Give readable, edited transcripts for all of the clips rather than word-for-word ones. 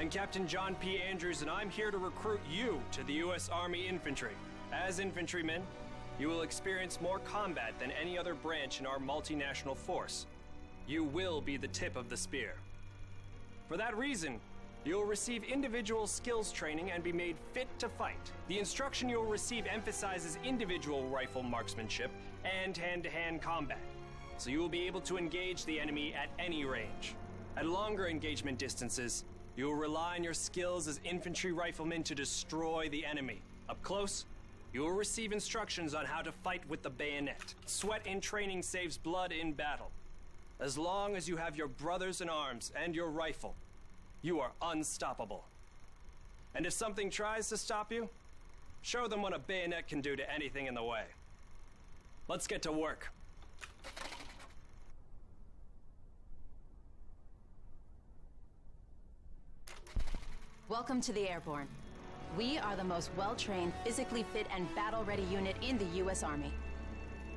I'm Captain John P. Andrews, and I'm here to recruit you to the U.S. Army Infantry. As infantrymen, you will experience more combat than any other branch in our multinational force. You will be the tip of the spear. For that reason, you'll receive individual skills training and be made fit to fight. The instruction you'll receive emphasizes individual rifle marksmanship and hand-to-hand combat, so you will be able to engage the enemy at any range. At longer engagement distances, you will rely on your skills as infantry riflemen to destroy the enemy. Up close, you will receive instructions on how to fight with the bayonet. Sweat in training saves blood in battle. As long as you have your brothers in arms and your rifle, you are unstoppable. And if something tries to stop you, show them what a bayonet can do to anything in the way. Let's get to work. Welcome to the Airborne. We are the most well-trained, physically fit, and battle-ready unit in the U.S. Army.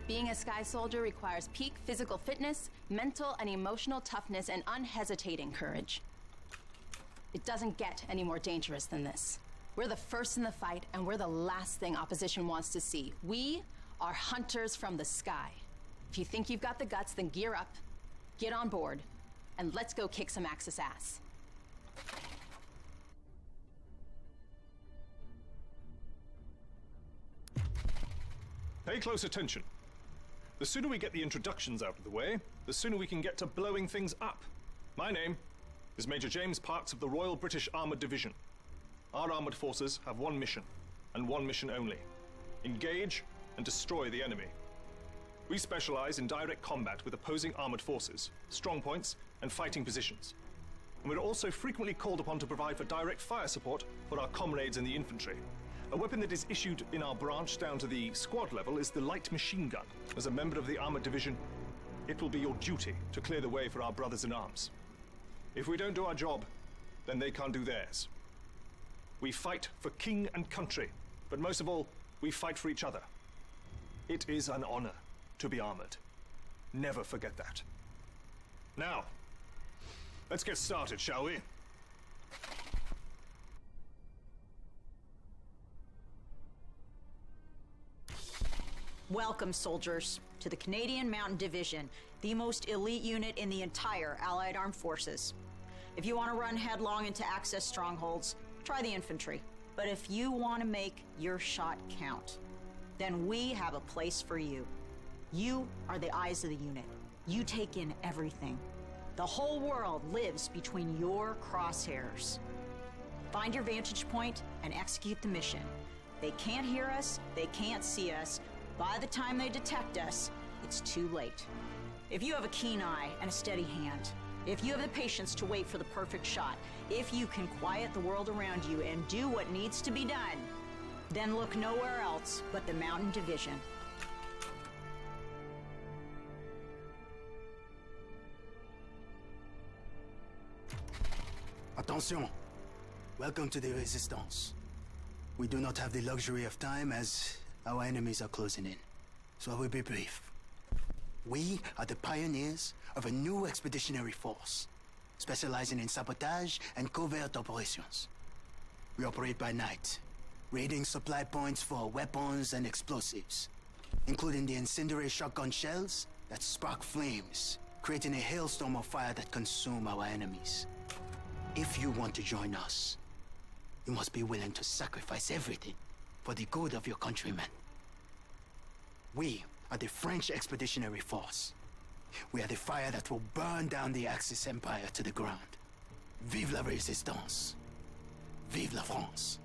Being a Sky Soldier requires peak physical fitness, mental and emotional toughness, and unhesitating courage. It doesn't get any more dangerous than this. We're the first in the fight, and we're the last thing opposition wants to see. We are hunters from the sky. If you think you've got the guts, then gear up, get on board, and let's go kick some Axis ass. Pay close attention. The sooner we get the introductions out of the way, the sooner we can get to blowing things up. My name is Major James Parks of the Royal British Armoured Division. Our armoured forces have one mission, and one mission only: engage and destroy the enemy. We specialise in direct combat with opposing armoured forces, strong points, and fighting positions. And we're also frequently called upon to provide for direct fire support for our comrades in the infantry. A weapon that is issued in our branch down to the squad level is the light machine gun. As a member of the Armoured Division, it will be your duty to clear the way for our brothers in arms. If we don't do our job, then they can't do theirs. We fight for king and country, but most of all, we fight for each other. It is an honor to be armored. Never forget that. Now, let's get started, shall we? Welcome, soldiers, to the Canadian Mountain Division, the most elite unit in the entire Allied Armed Forces. If you want to run headlong into Axis strongholds, try the infantry. But if you want to make your shot count, then we have a place for you. You are the eyes of the unit. You take in everything. The whole world lives between your crosshairs. Find your vantage point and execute the mission. They can't hear us, they can't see us. By the time they detect us, it's too late. If you have a keen eye and a steady hand, if you have the patience to wait for the perfect shot, if you can quiet the world around you and do what needs to be done, then look nowhere else but the Mountain Division. Attention! Welcome to the Resistance. We do not have the luxury of time as our enemies are closing in, so I will be brief. We are the pioneers of a new expeditionary force, specializing in sabotage and covert operations. We operate by night, raiding supply points for weapons and explosives, including the incendiary shotgun shells that spark flames, creating a hailstorm of fire that consume our enemies. If you want to join us, you must be willing to sacrifice everything for the good of your countrymen. We are the French Expeditionary Force. We are the fire that will burn down the Axis Empire to the ground. Vive la Résistance! Vive la France!